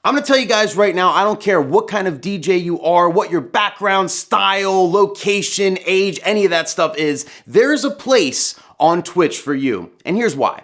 I'm gonna tell you guys right now, I don't care what kind of DJ you are, what your background, style, location, age, any of that stuff is, there's a place on Twitch for you. And here's why.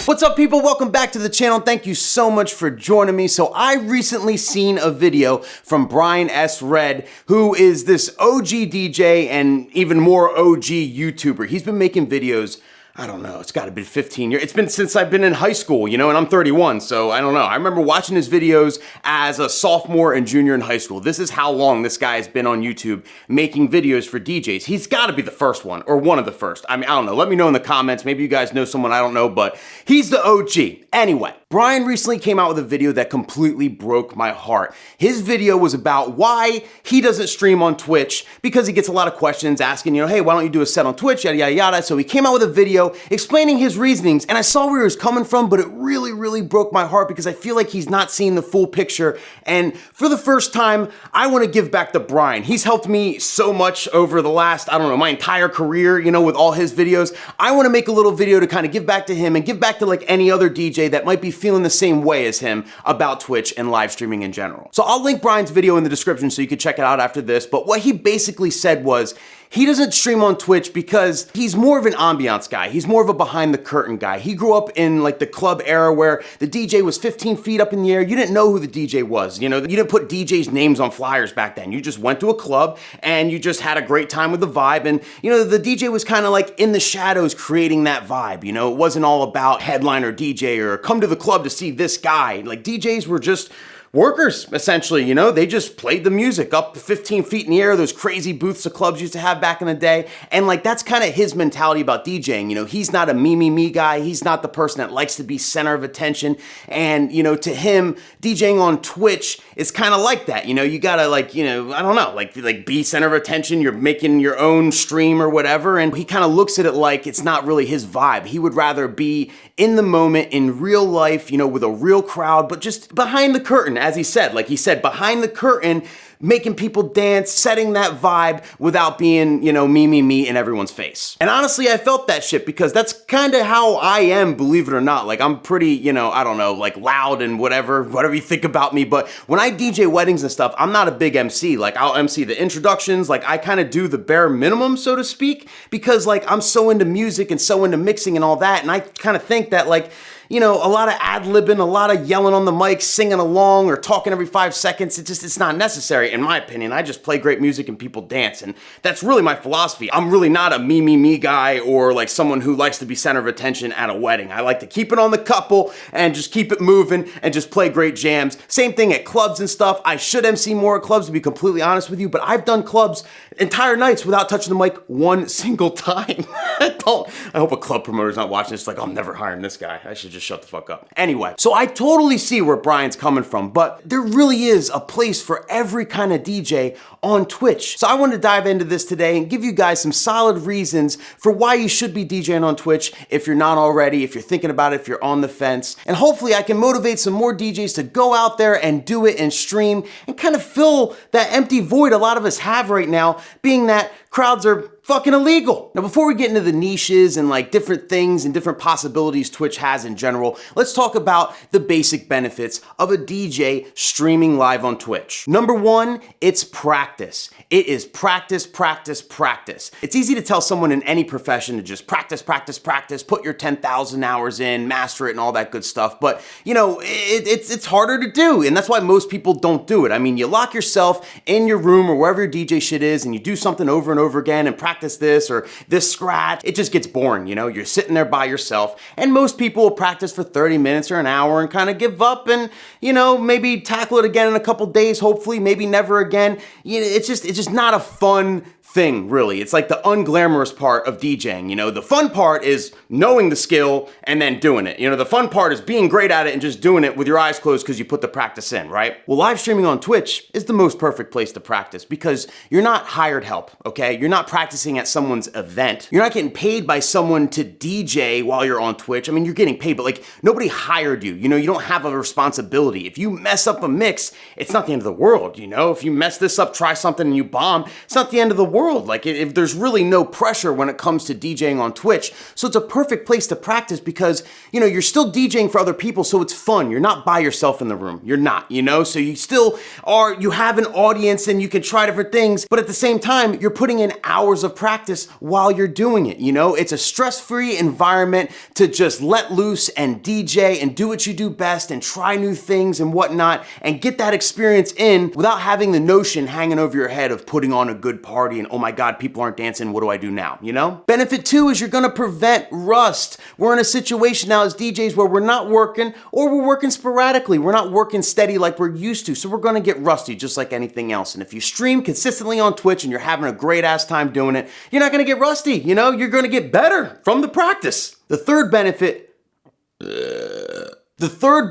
What's up, people? Welcome back to the channel. Thank you so much for joining me. So I recently seen a video from Brian S. Red, who is this OG DJ and even more OG YouTuber. He's been making videos, I don't know, it's gotta be 15 years. It's been since I've been in high school, you know, and I'm 31, so I don't know. I remember watching his videos as a sophomore and junior in high school. This is how long this guy has been on YouTube making videos for DJs. He's gotta be the first one, or one of the first. I mean, I don't know. Let me know in the comments. Maybe you guys know someone I don't know, but he's the OG. Anyway, Brian recently came out with a video that completely broke my heart. His video was about why he doesn't stream on Twitch, because he gets a lot of questions asking, you know, hey, why don't you do a set on Twitch, yada, yada, yada. So he came out with a video explaining his reasonings, and I saw where he was coming from, but it really broke my heart because I feel like he's not seeing the full picture. And for the first time, I want to give back to Brian. He's helped me so much over the last, I don't know, my entire career, you know, with all his videos. I want to make a little video to kind of give back to him and give back to like any other DJ that might be feeling the same way as him about Twitch and live streaming in general. So I'll link Brian's video in the description so you can check it out after this. But what he basically said was, he doesn't stream on Twitch because he's more of an ambiance guy. He's more of a behind the curtain guy. He grew up in like the club era where the DJ was 15 feet up in the air. You didn't know who the DJ was. You know, you didn't put DJs' names on flyers back then. You just went to a club and you just had a great time with the vibe. And, you know, the DJ was kind of like in the shadows creating that vibe. You know, it wasn't all about headliner DJ or come to the club to see this guy. Like DJs were just workers, essentially, you know, they just played the music up to 15 feet in the air, those crazy booths the clubs used to have back in the day. And like, that's kind of his mentality about DJing. You know, he's not a me guy. He's not the person that likes to be center of attention. And, you know, to him, DJing on Twitch is kind of like that. You know, you gotta like, you know, I don't know, like be center of attention. You're making your own stream or whatever. And he kind of looks at it like it's not really his vibe. He would rather be in the moment, in real life, you know, with a real crowd, but just behind the curtain, as he said, like he said, behind the curtain, making people dance, setting that vibe without being, you know, me in everyone's face. And honestly, I felt that shit because that's kind of how I am, believe it or not. Like I'm pretty, you know, I don't know, like loud and whatever you think about me. But when I DJ weddings and stuff, I'm not a big MC. Like I'll MC the introductions. Like I kind of do the bare minimum, so to speak, because like I'm so into music and so into mixing and all that. And I kind of think that like, you know, a lot of ad-libbing, a lot of yelling on the mic, singing along, or talking every 5 seconds, it's not necessary, in my opinion. I just play great music and people dance, and that's really my philosophy. I'm really not a me guy, or like someone who likes to be center of attention at a wedding. I like to keep it on the couple, and just keep it moving, and just play great jams. Same thing at clubs and stuff. I should MC more at clubs, to be completely honest with you, but I've done clubs entire nights without touching the mic one single time. I hope a club promoter's not watching this, like, I'm never hiring this guy. I should just shut the fuck up. Anyway, so I totally see where Brian's coming from, but there really is a place for every kind of DJ on Twitch. So I want to dive into this today and give you guys some solid reasons for why you should be DJing on Twitch if you're not already, if you're thinking about it, if you're on the fence. And hopefully I can motivate some more DJs to go out there and do it and stream and kind of fill that empty void a lot of us have right now, being that crowds are fucking illegal. Now, before we get into the niches and like different things and different possibilities Twitch has in general, let's talk about the basic benefits of a DJ streaming live on Twitch. Number one, it's practice. It is practice. It's easy to tell someone in any profession to just practice, put your 10,000 hours in, master it and all that good stuff. But you know, it's harder to do. And that's why most people don't do it. I mean, you lock yourself in your room or wherever your DJ shit is and you do something over and over again and practice this or this scratch. It just gets boring, you know? You're sitting there by yourself, and most people will practice for 30 minutes or an hour and kind of give up and, you know, maybe tackle it again in a couple days, hopefully, maybe never again. You know, it's just not a fun thing, really. It's like the unglamorous part of DJing, you know? The fun part is knowing the skill and then doing it. You know, the fun part is being great at it and just doing it with your eyes closed because you put the practice in, right? Well, live streaming on Twitch is the most perfect place to practice because you're not hired help, okay? You're not practicing at someone's event. You're not getting paid by someone to DJ while you're on Twitch. I mean, you're getting paid, but like nobody hired you. You know, you don't have a responsibility. If you mess up a mix, it's not the end of the world, you know? If you mess this up, try something and you bomb, it's not the end of the world. world. Like if there's really no pressure when it comes to DJing on Twitch. So it's a perfect place to practice because, you know, you're still DJing for other people, so it's fun. You're not by yourself in the room. You're not, you know? So you still are, you have an audience and you can try different things, but at the same time, you're putting in hours of practice while you're doing it, you know? It's a stress-free environment to just let loose and DJ and do what you do best and try new things and whatnot and get that experience in without having the notion hanging over your head of putting on a good party and, oh my God, people aren't dancing, what do I do now, you know? Benefit 2 is you're gonna prevent rust. We're in a situation now as DJs where we're not working or we're working sporadically. We're not working steady like we're used to, so we're gonna get rusty just like anything else. And if you stream consistently on Twitch and you're having a great ass time doing it, you're not gonna get rusty, you know? You're gonna get better from the practice. The third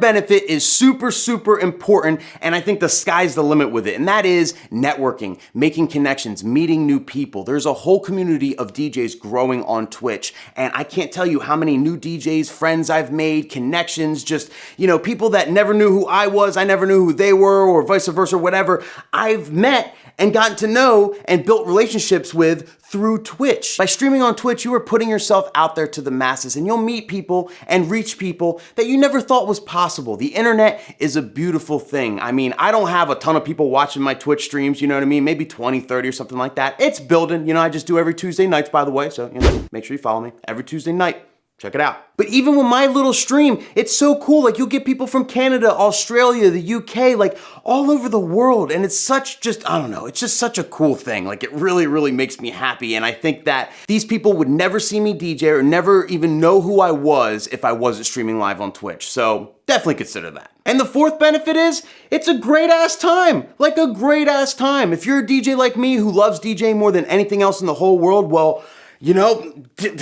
benefit is super, super important, and I think the sky's the limit with it, and that is networking, making connections, meeting new people. There's a whole community of DJs growing on Twitch, and I can't tell you how many new DJs, friends I've made, connections, just, you know, people that never knew who I was, I never knew who they were, or vice versa, whatever, I've met and gotten to know and built relationships with through Twitch. By streaming on Twitch, you are putting yourself out there to the masses and you'll meet people and reach people that you never thought was possible. The internet is a beautiful thing. I mean, I don't have a ton of people watching my Twitch streams, you know what I mean? Maybe 20, 30 or something like that. It's building, you know, I just do every Tuesday nights, by the way, so, you know, make sure you follow me every Tuesday night. Check it out. But even with my little stream, it's so cool. Like you'll get people from Canada, Australia, the UK, like all over the world. And it's such just, I don't know, it's just such a cool thing. Like it really, really makes me happy. And I think that these people would never see me DJ or never even know who I was if I wasn't streaming live on Twitch. So definitely consider that. And the fourth benefit is, it's a great ass time. Like a great ass time. If you're a DJ like me who loves DJing more than anything else in the whole world, well, you know,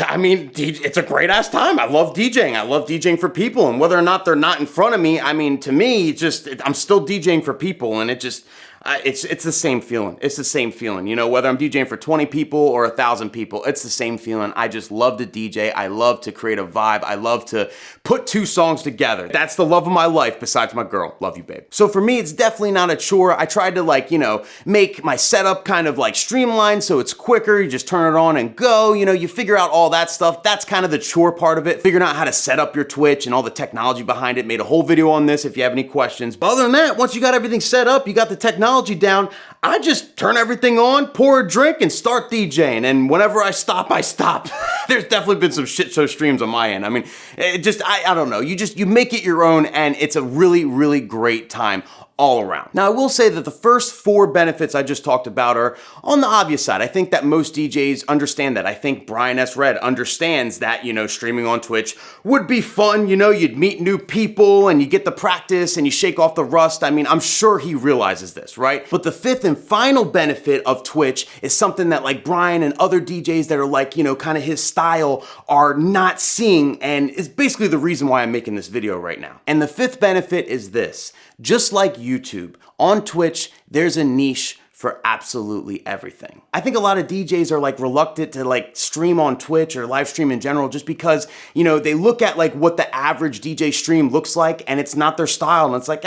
I mean, it's a great ass time. I love DJing. I love DJing for people. And whether or not they're not in front of me, I mean, to me, I'm still DJing for people. And it's the same feeling. It's the same feeling. You know, whether I'm DJing for 20 people or 1,000 people, it's the same feeling. I just love to DJ. I love to create a vibe. I love to put two songs together. That's the love of my life besides my girl. Love you, babe. So for me, it's definitely not a chore. I tried to like, you know, make my setup kind of like streamlined so it's quicker. You just turn it on and go. You know, you figure out all that stuff. That's kind of the chore part of it. Figuring out how to set up your Twitch and all the technology behind it. Made a whole video on this if you have any questions. But other than that, once you got everything set up, you got the technology down, I just turn everything on, pour a drink, and start DJing. And whenever I stop, I stop. There's definitely been some shit show streams on my end. I mean, I don't know. You make it your own, and it's a really, really great time all around. Now, I will say that the first 4 benefits I just talked about are on the obvious side. I think that most DJs understand that. I think Brian S. Red understands that, you know, streaming on Twitch would be fun. You know, you'd meet new people and you get the practice and you shake off the rust. I mean, I'm sure he realizes this, right? But the 5th and final benefit of Twitch is something that like Brian and other DJs that are like, you know, kind of his style are not seeing, and is basically the reason why I'm making this video right now. And the 5th benefit is this. Just like YouTube, on Twitch, there's a niche for absolutely everything. I think a lot of DJs are like reluctant to like stream on Twitch or live stream in general just because, you know, they look at like what the average DJ stream looks like and it's not their style and it's like,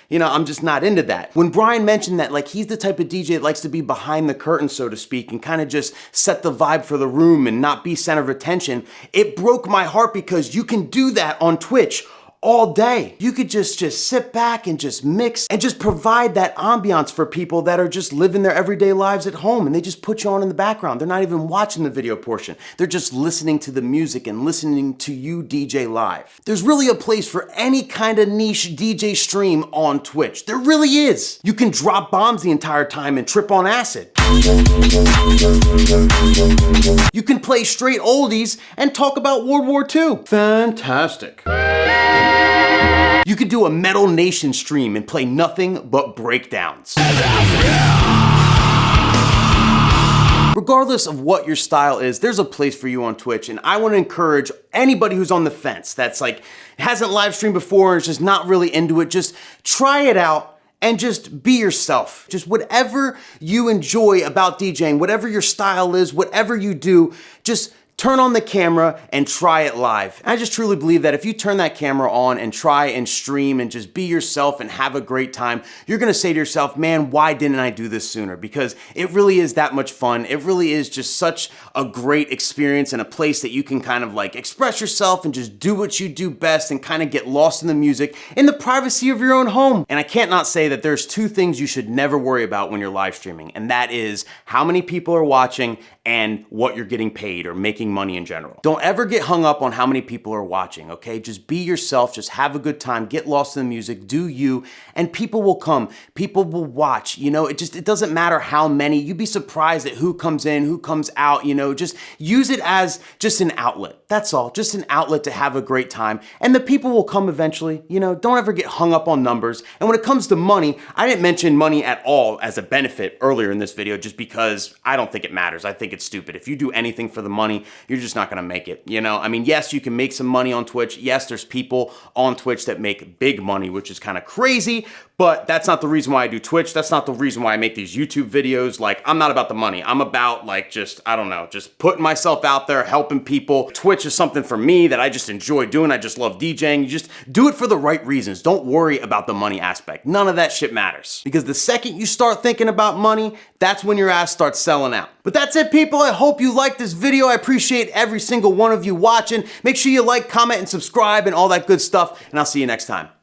you know, I'm just not into that. When Brian mentioned that like he's the type of DJ that likes to be behind the curtain, so to speak, and kind of just set the vibe for the room and not be center of attention, it broke my heart because you can do that on Twitch all day. You could just sit back and just mix and just provide that ambiance for people that are just living their everyday lives at home and they just put you on in the background. They're not even watching the video portion. They're just listening to the music and listening to you DJ live. There's really a place for any kind of niche DJ stream on Twitch. There really is. You can drop bombs the entire time and trip on acid. You can play straight oldies and talk about World War II. Fantastic. You could do a Metal Nation stream and play nothing but breakdowns. Regardless of what your style is, there's a place for you on Twitch, and I want to encourage anybody who's on the fence that's like hasn't live streamed before and is just not really into it, just try it out and just be yourself. Just whatever you enjoy about DJing, whatever your style is, whatever you do, just turn on the camera and try it live. I just truly believe that if you turn that camera on and try and stream and just be yourself and have a great time, you're gonna say to yourself, man, why didn't I do this sooner? Because it really is that much fun. It really is just such a great experience and a place that you can kind of like express yourself and just do what you do best and kind of get lost in the music in the privacy of your own home. And I can't not say that there's two things you should never worry about when you're live streaming, and that is how many people are watching and what you're getting paid or making money in general. Don't ever get hung up on how many people are watching, okay? Just be yourself, just have a good time, get lost in the music, do you, and people will come, people will watch, you know, it doesn't matter how many, you'd be surprised at who comes in, who comes out, you know, just use it as just an outlet. That's all, just an outlet to have a great time, and the people will come eventually, you know, don't ever get hung up on numbers. And when it comes to money, I didn't mention money at all as a benefit earlier in this video just because I don't think it matters. I think it's stupid. If you do anything for the money, you're just not gonna make it, you know? I mean, yes, you can make some money on Twitch. Yes, there's people on Twitch that make big money, which is kind of crazy, but that's not the reason why I do Twitch. That's not the reason why I make these YouTube videos. Like, I'm not about the money. I'm about like just, I don't know, just putting myself out there, helping people. Twitch is something for me that I just enjoy doing. I just love DJing. You just do it for the right reasons. Don't worry about the money aspect. None of that shit matters. Because the second you start thinking about money, that's when your ass starts selling out. But that's it, people. I hope you liked this video. I appreciate every single one of you watching. Make sure you like, comment, and subscribe and all that good stuff. And I'll see you next time.